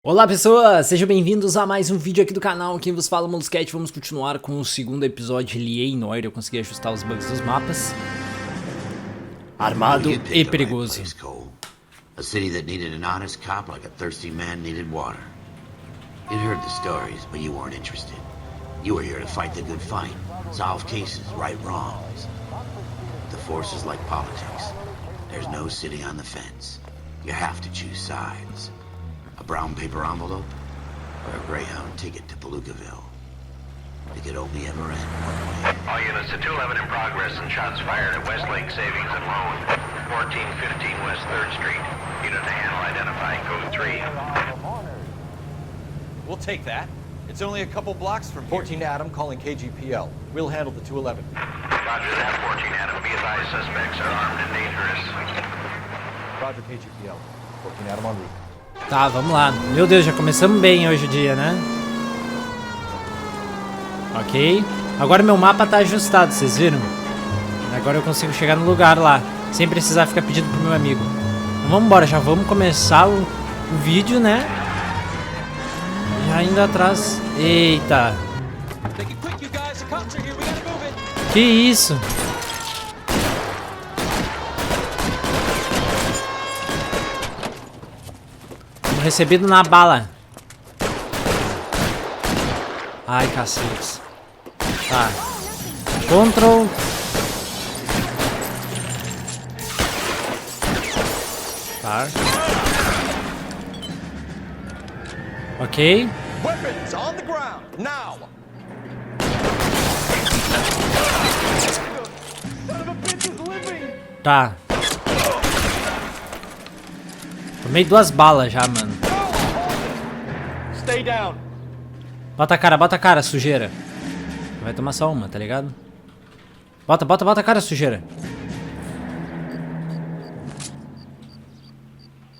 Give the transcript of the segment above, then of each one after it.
Olá pessoas, sejam bem-vindos a mais um vídeo aqui do canal. Quem vos fala é o Molusquete. Vamos continuar com o segundo episódio de Lienoir. Eu consegui ajustar os bugs dos mapas. Armado e perigoso. A city that needed an honest cop like a thirsty man needed water. You'd heard the stories, but you weren't interested. You were here to fight the good fight, solve cases, right wrongs. The force is like politics. There's no sitting on the fence. You have to choose sides. A brown paper envelope, or a Greyhound ticket to Palookaville. It could only ever end one way. All units to 211 in progress and shots fired at Westlake Savings and Loan, 1415 West 3rd Street. Unit to handle identifying code 3. We'll take that. It's only a couple blocks from here. 14 Adam calling KGPL. We'll handle the 211. Roger that, 14 Adam. Be advised, suspects are armed and dangerous. Roger KGPL. 14 Adam en route. Tá, vamos lá. Meu Deus, já começamos bem hoje o dia, né? Ok. Agora meu mapa tá ajustado, vocês viram? Agora eu consigo chegar no lugar lá, sem precisar ficar pedindo pro meu amigo. Então vamos embora, já vamos começar o vídeo, né? Já indo atrás. Eita. Que isso? Recebido na bala. Ai, cacete. Tá. Control. Tá. Ok. Weapons on the ground now. Tá. Tomei 2 balas já, mano. Stay down. Bota a cara, sujeira. Vai tomar só uma, tá ligado? Bota a cara, sujeira.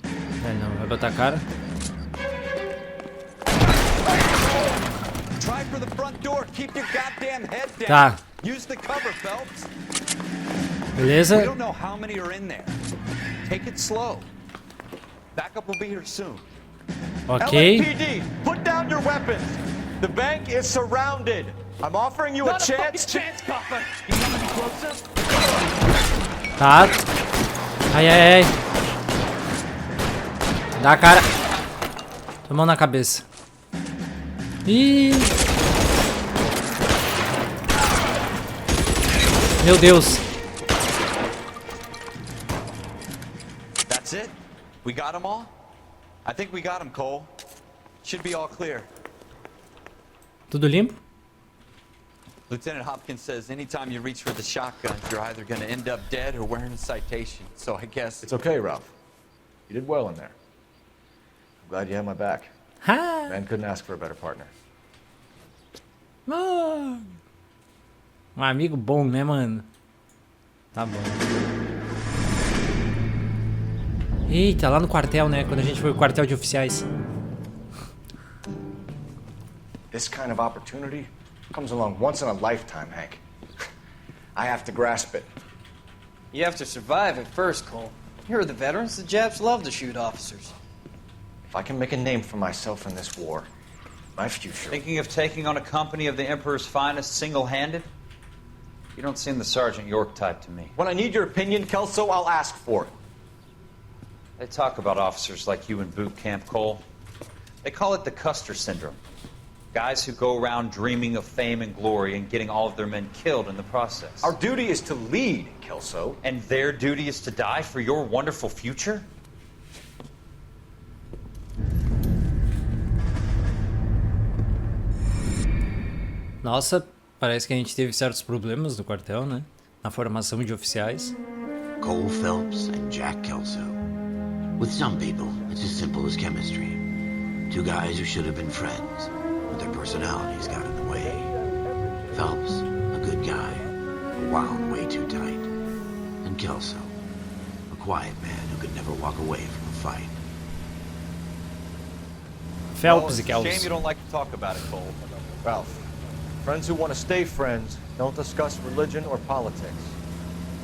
Não, vai botar a cara. Try for the front door. Keep your goddamn head down. Tá. Use the cover, Phelps. Beleza. We don't know how many are in there. Take it slow. Backup will be here soon. Ok. LAPD, put down your weapons. The bank is surrounded. I'm offering you a chance. copper. You want to be closer? Tá. Ai. Dá a cara. Tô mão na cabeça. Ih. Meu Deus. That's it? We got them all? I think we got them, Cole. Should be all clear. Tudo limpo? Lieutenant Hopkins says anytime you reach for the shotgun, you're either going to end up dead or wearing a citation. So I guess It's okay, Ralph. You did well in there. I'm glad you had my back. Ha! Man couldn't ask for a better partner. Um amigo bom, né, mano? Tá bom. Eita, lá no quartel, né? Quando a gente foi pro quartel de oficiais. This kind of opportunity comes along once in a lifetime, Hank. I have to grasp it. You have to survive at first, Cole. Here are the veterans. The Japs love to shoot officers. If I can make a name for myself in this war, my future... Thinking of taking on a company of the Emperor's finest single-handed? You don't seem the Sergeant York type to me. When I need your opinion, Kelso, I'll ask for it. They talk about officers like you in boot camp, Cole. They call it the Custer Syndrome. Guys who go around dreaming of fame and glory and getting all of their men killed in the process. Our duty is to lead, Kelso. And their duty is to die for your wonderful future? Nossa, parece que a gente teve certos problemas no quartel, né? Na formação de oficiais. Cole Phelps and Jack Kelso. With some people, it's as simple as chemistry. Two guys who should have been friends, but their personalities got in the way. Phelps, a good guy, but wound way too tight. And Kelso, a quiet man who could never walk away from a fight. Phelps e Shame you Kelso. don't like to talk about it, Cole. Ralph, friends who want to stay friends don't discuss religion or politics.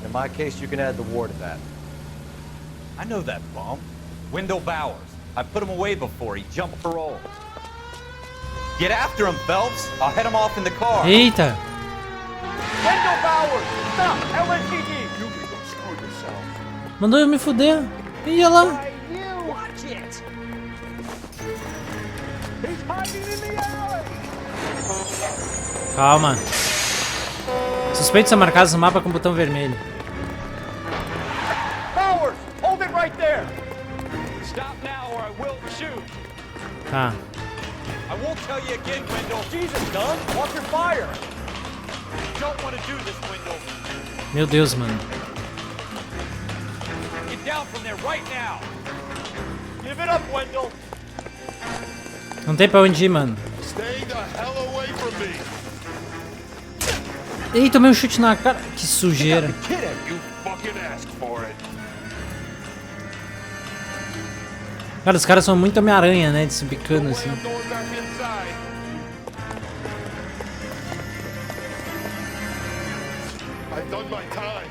In my case, you can add the war to that. I know that bum. Wendell Bowers. I put him away before. He jumped parole. Get after him, Phelps. I'll head him off in the car. Eita! Wendell Bowers! Stop! LAPD! You can go screw yourself. Mandou eu me fuder. Ih, olha lá. Watch it! He's hiding in the alley! Calma. Suspeitos são marcados no mapa com o botão vermelho. Bowers! Hold it right there! Stop now or I will shoot! Tá. I won't tell you again, Wendell. Jesus, Dunn! Watch your fire! Don't want to do this, Wendell. Meu Deus, mano. Get down from there right now. Give it up, Wendell! Não tem pra onde ir, mano. Stay the hell away from me. Ih, tomei um chute na cara. Que sujeira. You fucking asked for it. Cara, os caras são muito Homem-Aranha, né? De se bicando assim. I'm going back inside. I've done my time.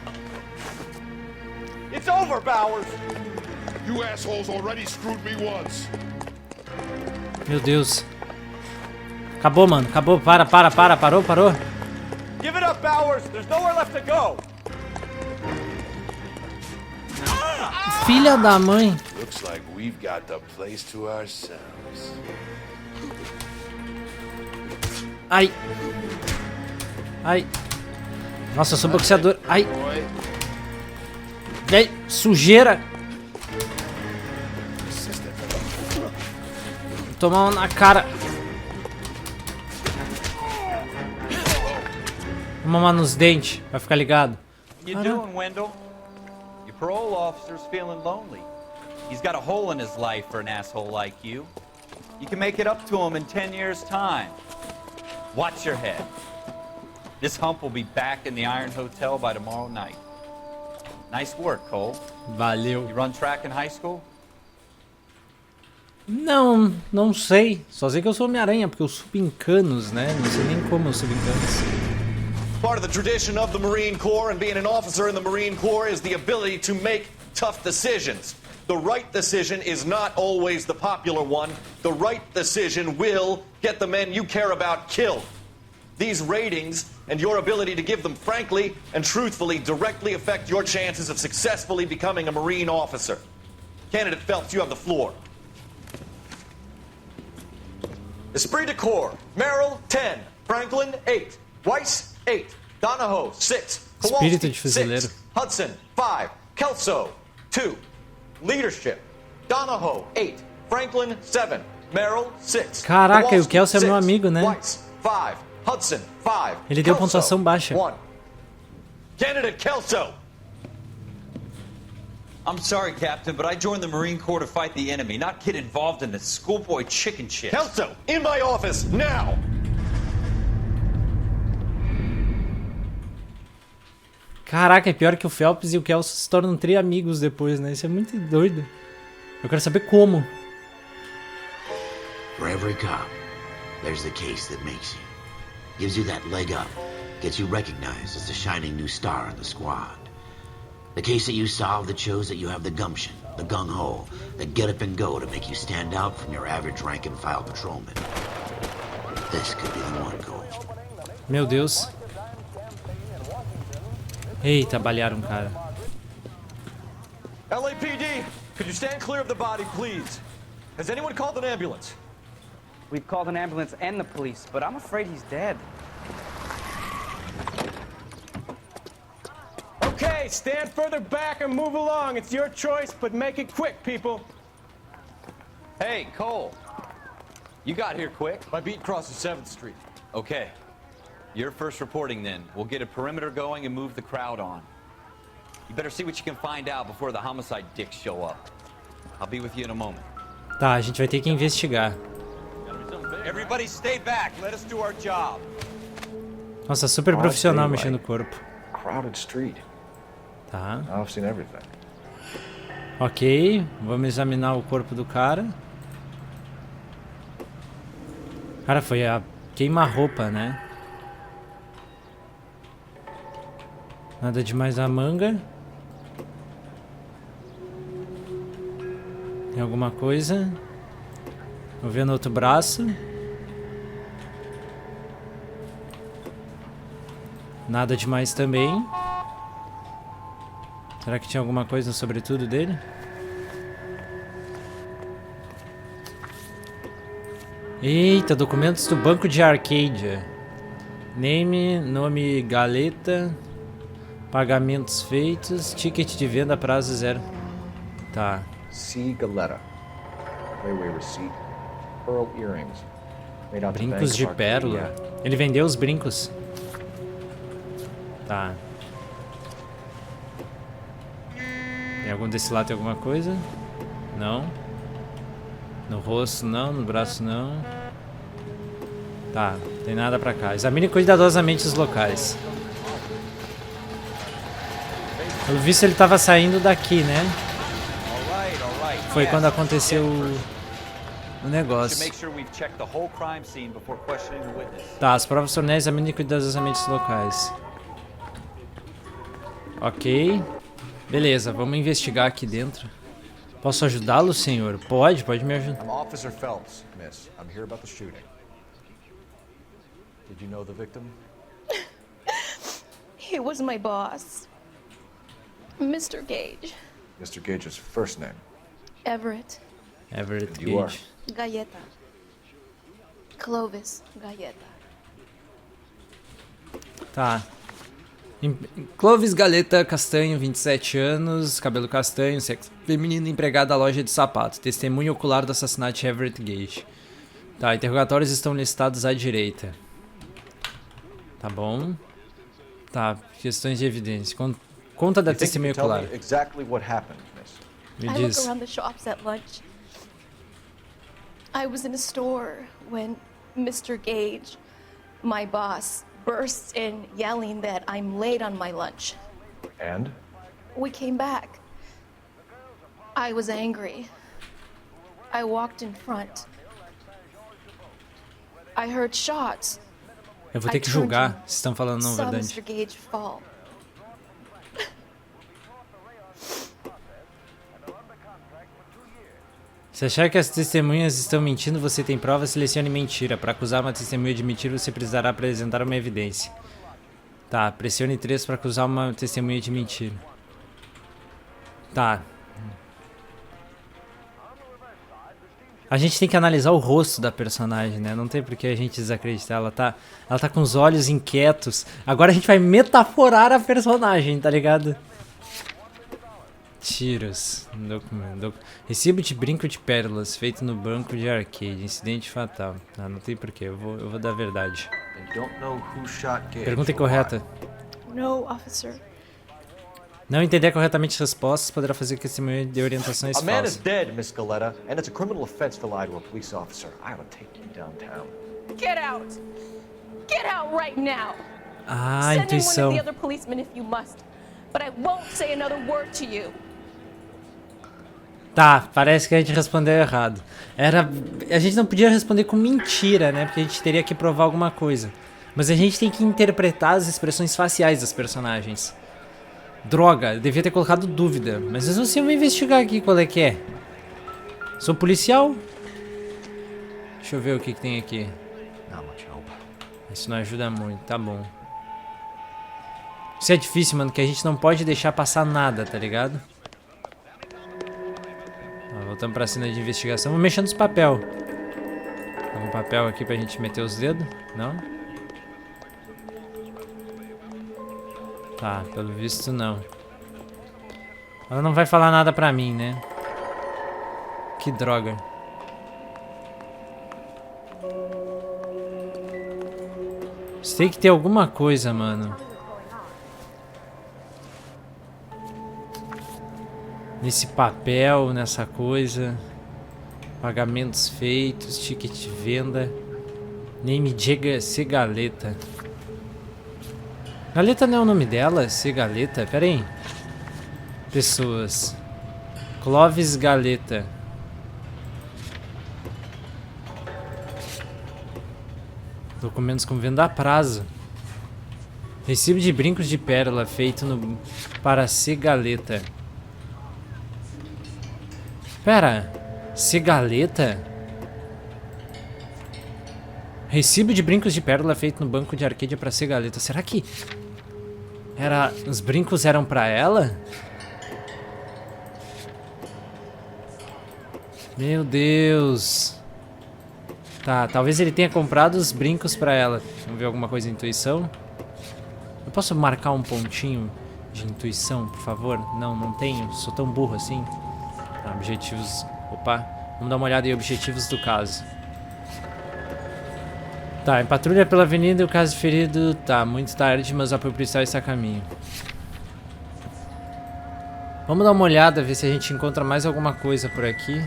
It's over, Bowers! You assholes already screwed me once. Meu Deus. Acabou, mano. Acabou. Parou. Give it up, Bowers! There's nowhere left to go! Filha da mãe. Looks like we've got the place to ourselves. Ai. Ai. Nossa, eu sou boxeador. Ai. Boy, Ai. Sujeira. Tomar uma na cara. Vou mamar nos dentes. Vai ficar ligado. You doing, Wendell? Your parole officer's feeling lonely. He's got a hole in his life for an asshole like you. You can make it up to him in 10 years' time. Watch your head. This hump will be back in the Iron Hotel by tomorrow night. Nice work, Cole. Valeu. You run track in high school? Não sei. Só sei que eu sou Homem-Aranha, porque eu subo em canos, né? Não sei nem como eu subo em canos. Part of the tradition of the Marine Corps and being an officer in the Marine Corps is the ability to make tough decisions. The right decision is not always the popular one. The right decision will get the men you care about killed. These ratings and your ability to give them frankly and truthfully directly affect your chances of successfully becoming a Marine officer. Candidate Phelps, you have the floor. Esprit de Corps, Merrill, 10. Franklin, 8. Weiss, 8. Donahoe, 6. Espírito de Kowalski, fuzileiro. 6. Hudson, 5. Kelso, 2. Leadership, Donahoe, 8. Franklin, 7. Merrill, 6. Caraca, e o Kowalski, Kelso é meu 6. amigo, né? Weiss, 5. Hudson, 5. Ele deu Kelso, pontuação baixa. 1. Candidate Kelso. I'm sorry, Captain, but I joined the Marine Corps to fight the enemy, not get involved in this schoolboy chicken shit. Kelso, in my office, now! Caraca, é pior que o Phelps e o Kelso se tornam tri-amigos depois, né? Isso é muito doido. Eu quero saber como. For every cop, there's the case that makes you. Gives you that leg up. Gets you recognized as the shining new star in the squad. The case that you solve that shows that you have the gumption, the gung-ho, the get up and go to make you stand out from your average rank-and-file patrolman. This could be the one, Cole. Meu Deus. Eita, balearam o cara. LAPD, could you stand clear of the body, please? Has anyone called an ambulance? We've called an ambulance and the police, but I'm afraid he's dead. Okay, stand further back and move along. It's your choice, but make it quick, people. Hey, Cole. You got here quick. My beat crosses 7th Street. Okay. You're first reporting then. We'll get a perimeter going and move the crowd on. You better see what you can find out before the homicide dicks show up. I'll be with you in a moment. Tá, a gente vai ter que investigar. Everybody stay back. Let us do our job. Nossa, super profissional mexendo no corpo. Crowded street. Tá. I've seen everything. Ok, vamos examinar o corpo do cara. Cara, foi a queima-roupa, né? Nada demais na manga. Tem alguma coisa? Vou ver no outro braço. Nada demais também. Será que tinha alguma coisa no sobretudo dele? Eita, documentos do Banco de Arcadia. Nome Galeta. Pagamentos feitos. Ticket de venda, prazo 0. Tá. C. Galeta. Railway receipt. Pearl earrings. Made out to Brincos Bank de of pérola. Arcadia. Ele vendeu os brincos. Tá. Tem algum desse lado, tem alguma coisa? Não. No rosto não, no braço não. Tá, tem nada pra cá. Examine cuidadosamente os locais. Pelo visto ele tava saindo daqui, né? Foi quando aconteceu o negócio. Tá, as provas torneiam, examine cuidadosamente os locais. Ok. Beleza, vamos investigar aqui dentro. Posso ajudá-lo, senhor? Pode me ajudar. I'm Officer Phelps, miss. I'm here about the shooting. Did you know the victim? He was my boss, Mr. Gage. Mr. Gage's first name. Everett. Everett You are? Gage. Galleta. Clovis Galleta. Tá. Clovis Galeta Castanho, 27 anos, cabelo castanho, sexo feminino, empregado da loja de sapatos. Testemunho ocular do assassinato de Everett Gage. Tá, interrogatórios estão listados à direita. Tá bom. Tá, questões de evidência. Conta da You think you testemunha can tell ocular. me exactly what happened, miss? Me I look diz. around the shops at lunch. I was in a store when Mr. Gage, my boss, bursts in yelling that I'm late on my lunch. And? We came back. I was angry. I walked in front. I heard shots. Eu vou ter que julgar se estão falando não Saw verdade. Mr. Gage fall. Se achar que as testemunhas estão mentindo, você tem prova, selecione mentira. Para acusar uma testemunha de mentira, você precisará apresentar uma evidência. Tá, pressione 3 para acusar uma testemunha de mentira. Tá. A gente tem que analisar o rosto da personagem, né? Não tem por que a gente desacreditar. Ela tá com os olhos inquietos. Agora a gente vai metaforar a personagem, tá ligado? Tiros. Recibo de brinco de pérolas feito no banco de arcade. Incidente fatal. Não tem porquê. Eu vou dar a verdade. Pergunta incorreta. No, officer. Não entender corretamente as respostas poderá fazer que testemunha de orientações A man is falsas. dead, Miss Galeta, and it's a criminal offense to lie to a police officer. I ought to take you downtown. Get out! Get out right now! Ah, Send in one intuição. of the other policemen if you must, but I won't say another word to you. Tá, parece que a gente respondeu errado. A gente não podia responder com mentira, né? Porque a gente teria que provar alguma coisa. Mas a gente tem que interpretar as expressões faciais das personagens. Droga, eu devia ter colocado dúvida. Mas mesmo assim eu vou investigar aqui qual é que é. Sou policial? Deixa eu ver o que tem aqui. Isso não ajuda muito, tá bom. Isso é difícil, mano, que a gente não pode deixar passar nada, tá ligado? Voltamos pra cena de investigação. Vou mexer nos papel. Tem um papel aqui pra gente meter os dedos? Não? Tá, pelo visto não. Ela não vai falar nada pra mim, né? Que droga. Isso tem que ter alguma coisa, mano. Nesse papel, nessa coisa. Pagamentos feitos, ticket de venda. Name Diga C. Galeta. Galeta não é o nome dela? C. Galeta? Pera aí. Pessoas. Clovis Galeta. Documentos com venda a prazo. Recibo de brincos de pérola feito para C. Galeta. Pera. Cigaleta? Recibo de brincos de pérola feito no banco de Arcadia pra Cigaleta. Será que... os brincos eram pra ela? Meu Deus. Tá, talvez ele tenha comprado os brincos pra ela. Vamos ver alguma coisa de intuição. Eu posso marcar um pontinho de intuição, por favor? Não, não tenho. Sou tão burro assim. Tá, objetivos... Opa. Vamos dar uma olhada em objetivos do caso. Tá, em patrulha pela avenida, o caso ferido. Tá, muito tarde, mas o apoio policial está a caminho. Vamos dar uma olhada, ver se a gente encontra mais alguma coisa por aqui.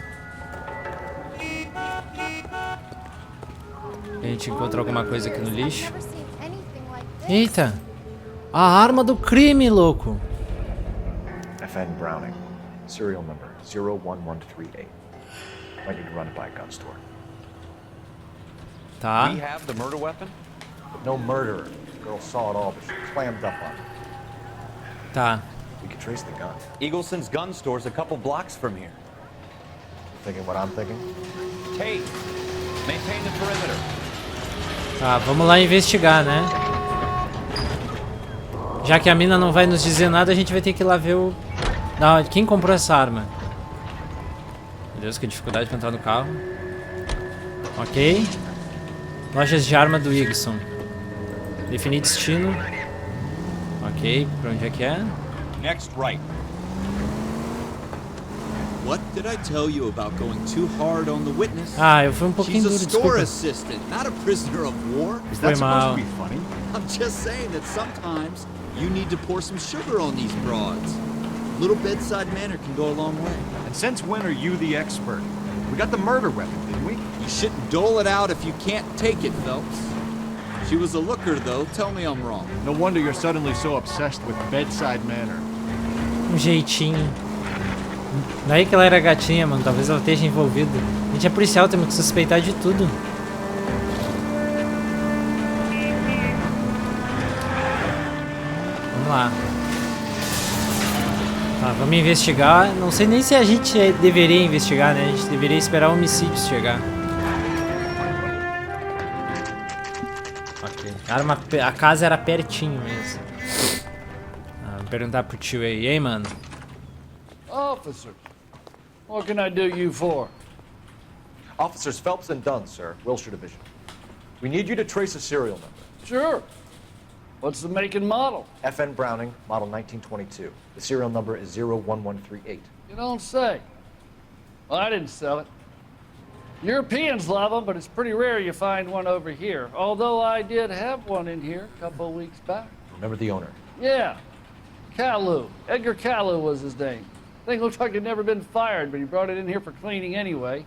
A gente encontra alguma coisa aqui no lixo. Eita! A arma do crime, louco! FN Browning, serial number 01138. Might need to run it by a gun store. Tá. We have the murder weapon? No murderer. The girl saw it all, but she clammed up on it. Tá. We could trace the gun. Eagleson's gun store's a couple blocks from here. You thinking what I'm thinking? Tate, maintain the perimeter. Tá, vamos lá investigar, né? Já que a mina não vai nos dizer nada, a gente vai ter que ir lá ver o... Não, quem comprou essa arma? Meu Deus, que dificuldade pra entrar no carro. Ok. Lojas de arma do Eagleson. Definir destino. Ok, pra onde é que é? Next right. What did I tell you about going too hard on the witness? Ah, eu fui um pouquinho She's a duro, store desculpa. assistant, not a prisoner of war. Is that supposed to be funny? I'm just saying that sometimes you need to pour some sugar on these broads. A little bedside manner can go a long way. And since when are you the expert? We got the murder weapon, didn't we? You shouldn't dole it out if you can't take it, Phelps. She was a looker, though. Tell me I'm wrong. No wonder you're suddenly so obsessed with bedside manner. Jeitinho. Daí que ela era gatinha, mano. Talvez ela esteja envolvida. A gente é policial, temos que suspeitar de tudo. Vamos lá. Tá, vamos investigar. Não sei nem se a gente deveria investigar, né? A gente deveria esperar o homicídio chegar. Ok. A casa era pertinho mesmo. Vou perguntar pro tio aí. E aí, mano? Officer, what can I do you for? Officers Phelps and Dunn, sir, Wilshire Division. We need you to trace a serial number. Sure. What's the make and model? FN Browning, model 1922. The serial number is 01138. You don't say. Well, I didn't sell it. Europeans love them, but it's pretty rare you find one over here. Although I did have one in here a couple of weeks back. Remember the owner? Yeah. Kalu. Edgar Kalu was his name. Thing looked like he'd never been fired, but he brought it in here for cleaning anyway.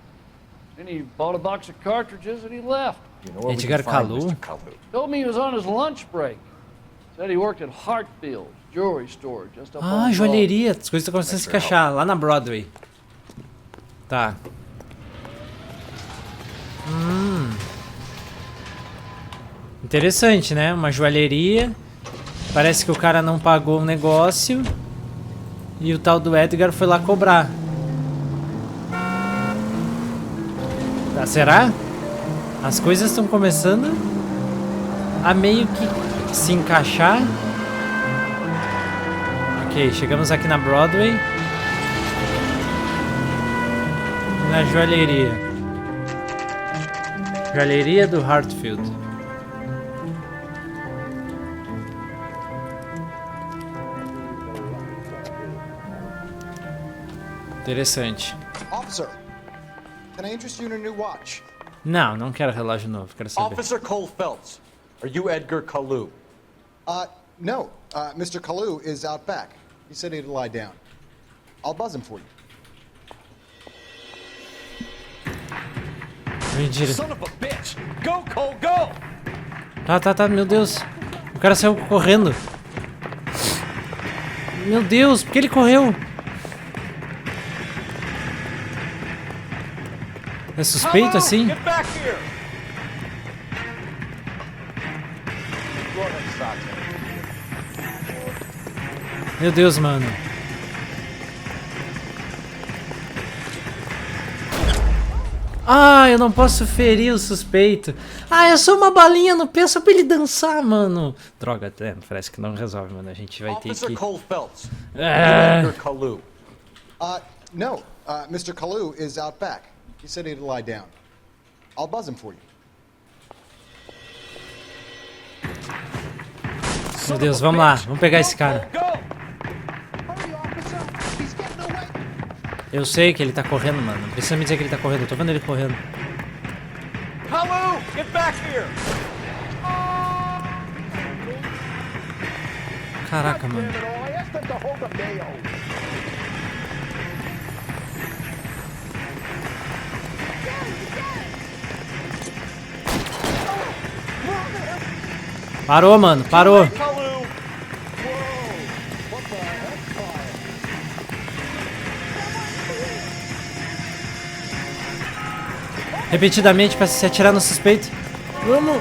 Then he bought a box of cartridges and he left. You know where we can find Mr. Kalu? Told me he was on his lunch break. Said he worked at Hartfield's jewelry store just up Ah, on joalheria. As coisas estão começando a se encaixar lá na Broadway. Tá. Interessante, né? Uma joalheria. Parece que o cara não pagou o negócio. E o tal do Edgar foi lá cobrar. Tá, será? As coisas estão começando a meio que se encaixar. Ok, chegamos aqui na Broadway. Na joalheria. Joalheria do Hartfield. Interessante. Officer, can I interest you in a new watch? Não, não quero relógio novo, quero saber. Officer Cole Phelps, are you Edgar Kalu? No. Mr. Kalu is out back. He said he'd lie down. I'll buzz him for you. Mentira. Son of a bitch! Go, Cole, go! Tá, meu Deus. O cara saiu correndo. Meu Deus, por que ele correu? É suspeito assim? Get back here! Meu Deus, mano. Ah, eu não posso ferir o suspeito. Ah, é só uma balinha no pé só pra ele dançar, mano. Droga, parece que não resolve, mano. A gente vai ter Officer que... Cole Phelps. Ah. Edgar Kalu. No. Mr. Kalu is out back. He said he'd lie down. I'll buzz him for you. Meu Deus, vamos lá. Vamos pegar esse cara. Eu sei que ele tá correndo, mano. Não precisa me dizer que ele tá correndo. Eu tô vendo ele correndo. Kalu, get back here! Caraca, mano. Parou, mano. Parou. Repetidamente pra se atirar no suspeito. Vamos.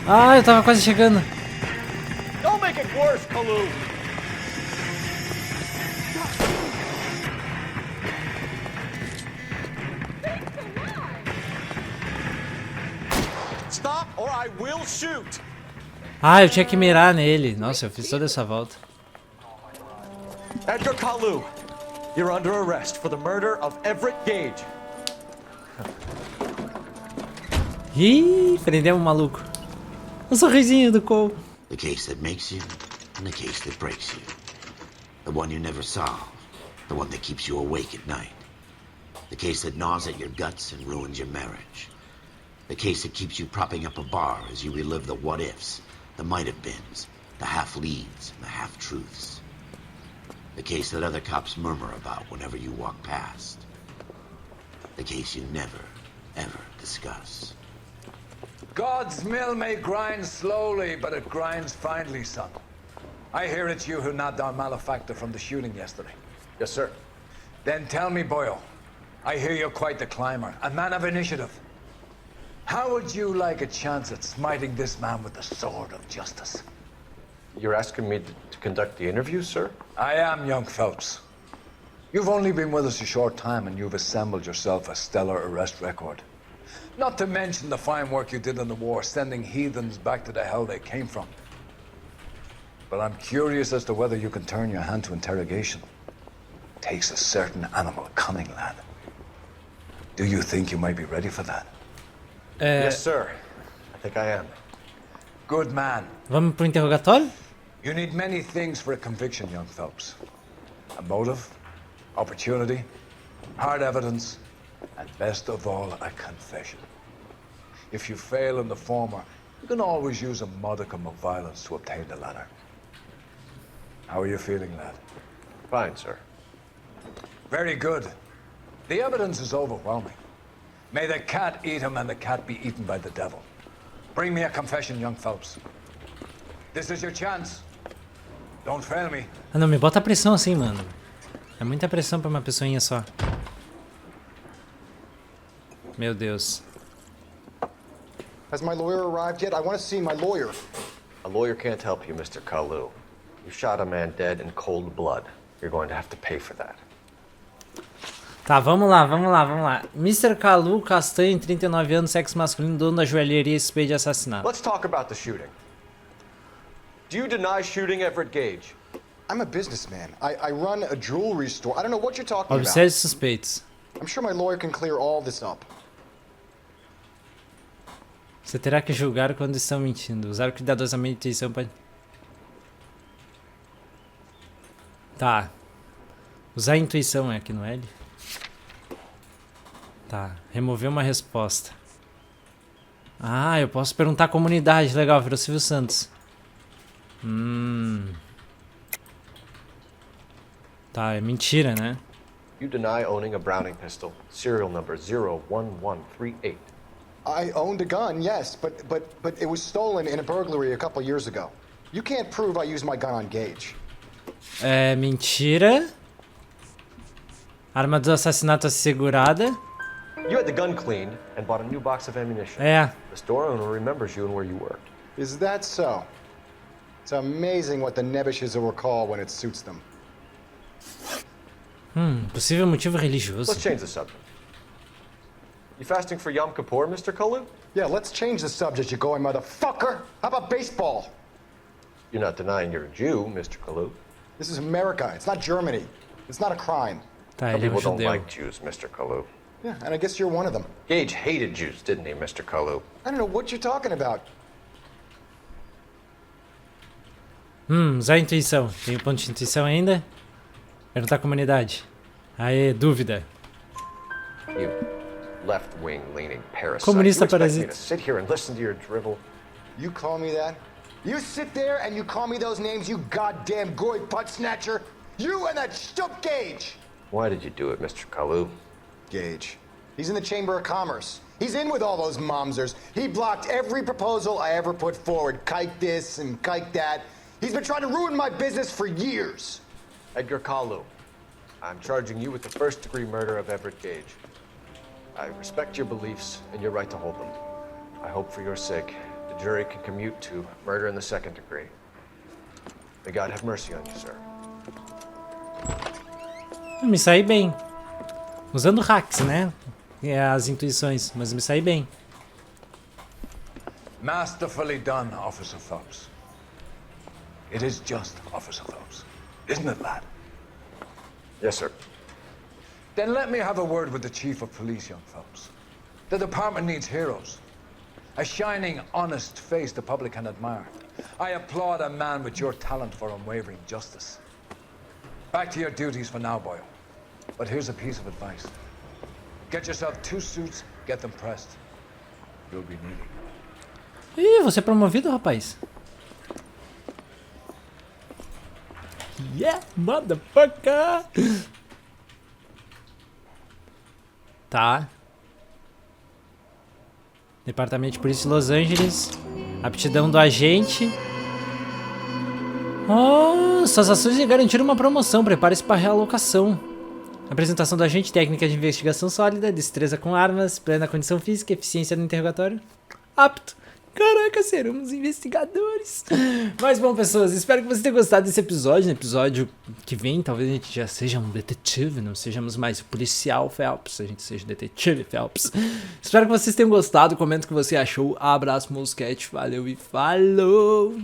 Ah, eu tava quase chegando. Don't make it worse, Kalu. Stop or I will shoot. Ah, eu tinha que mirar nele. Nossa, eu fiz toda essa volta. Edgar Kalu, you're under arrest for the murder of Everett Gage. Ih, prendemos o maluco. O sorrisinho do Cole. The case that makes you and the case that breaks you. The one you never solve. The one that keeps you awake at night. The case that gnaws at your guts and ruins your marriage. The case that keeps you propping up a bar as you relive the what-ifs, the might-have-beens, the half-leads, and the half-truths. The case that other cops murmur about whenever you walk past. The case you never, ever discuss. God's mill may grind slowly, but it grinds finely, son. I hear it's you who nabbed our malefactor from the shooting yesterday. Yes, sir. Then tell me, Boyle, I hear you're quite the climber, a man of initiative. How would you like a chance at smiting this man with the sword of justice? You're asking me to conduct the interview, sir? I am, young Phelps. You've only been with us a short time and you've assembled yourself a stellar arrest record. Not to mention the fine work you did in the war, sending heathens back to the hell they came from. But I'm curious as to whether you can turn your hand to interrogation. Takes a certain animal cunning, lad. Do you think you might be ready for that? Yes, sir. I think I am. Good man. Vamos pro interrogatório? You need many things for a conviction, young Phelps. A motive, opportunity, hard evidence, and best of all, a confession. If you fail in the former, you can always use a modicum of violence to obtain the latter. How are you feeling, lad? Fine, sir. Very good. The evidence is overwhelming. May the cat eat him and the cat be eaten by the devil. Bring me a confession, young Phelps. This is your chance. Don't fail me. Ah, não me bota pressão assim, mano. É muita pressão pra uma pessoinha só. Meu Deus. Has my lawyer arrived yet? I want to see my lawyer. A lawyer can't help you, Mr. Kalu. You shot a man dead in cold blood. You're going to have to pay for that. Tá, vamos lá. Mr. Kalu Castanho, 39 anos, sexo masculino, dono da joalheria, suspeito de assassinato. Let's talk about the shooting. Do you deny shooting Everett Gage? I'm a businessman. I run a jewelry store. I don't know what you're talking Observe about. suspeitos. I'm sure my lawyer can clear all this up. Você terá que julgar quando estão mentindo. Usar cuidadosamente a intuição para... Tá. Usar a intuição é aqui no L? Tá. Remover uma resposta. Ah, eu posso perguntar à comunidade. Legal, virou Silvio Santos. Tá, é mentira, né? You deny owning a Browning pistol, serial number 01138. I owned a gun, yes, but it was stolen in a burglary a couple years ago. You can't prove I used my gun on Gage. É mentira. Arma do assassinato assegurada. You had the gun cleaned and bought a new box of ammunition. É. The store owner remembers you and where you worked. Is that so? It's amazing what the Nebishes will recall when it suits them. Possível motivo religioso. Let's change the subject. You fasting for Yom Kippur, Mr. Kalu? Yeah, let's change the subject, you going motherfucker. How about baseball? You're not denying you're a Jew, Mr. Kalu. This is America. It's not Germany. It's not a crime. Tá, Some ele é people don't judeu. like Jews, Mr. Kalu. Yeah, and I guess you're one of them. Gage hated Jews, didn't he, Mr. Kalu? I don't know what you're talking about. Usar a intuição. Tem um ponto de intuição ainda? Perguntar à comunidade. Aê, dúvida. You left-wing leaning parasite. Comunista You expect me parasita. to sit here and listen to your drivel? You call me that? You sit there and you call me those names, you goddamn goy putt snatcher? You and that Stup Gage! Why did you do it, Mr. Kalu? Gage. He's in the Chamber of Commerce. He's in with all those momsers. He blocked every proposal I ever put forward. Kike this and kike that. He's been trying to ruin my business for years. Edgar Kalu, I'm charging you with the first-degree murder of Everett Gage. I respect your beliefs and your right to hold them. I hope for your sake the jury can commute to murder in the second degree. May God have mercy on you, sir. Me saí bem. Usando hacks, né? As intuições, mas me saí bem. Masterfully done, Officer Phelps. It is just Officer Phelps, isn't it, lad? Yes, sir. Then let me have a word with the Chief of Police, young Phelps. The department needs heroes. A shining, honest face the public can admire. I applaud a man with your talent for unwavering justice. Back to your duties for now, Boyle. But here's a piece of advice. Get yourself 2 suits, get them pressed. You'll be needing. Ih, você é promovido, rapaz. Yeah, motherfucker! Tá. Departamento de Polícia de Los Angeles. Aptidão do agente. Oh, suas ações lhe garantiram uma promoção. Prepare-se para a realocação. Apresentação do agente, técnica de investigação sólida, destreza com armas, plena condição física, eficiência no interrogatório. Apto. Caraca, seremos investigadores. Mas bom, pessoas, espero que vocês tenham gostado desse episódio. No episódio que vem, talvez a gente já seja um detetive, não sejamos mais policial Phelps, a gente seja detetive Phelps. Espero que vocês tenham gostado, comenta o que você achou. Abraço, Mosquete, valeu e falou!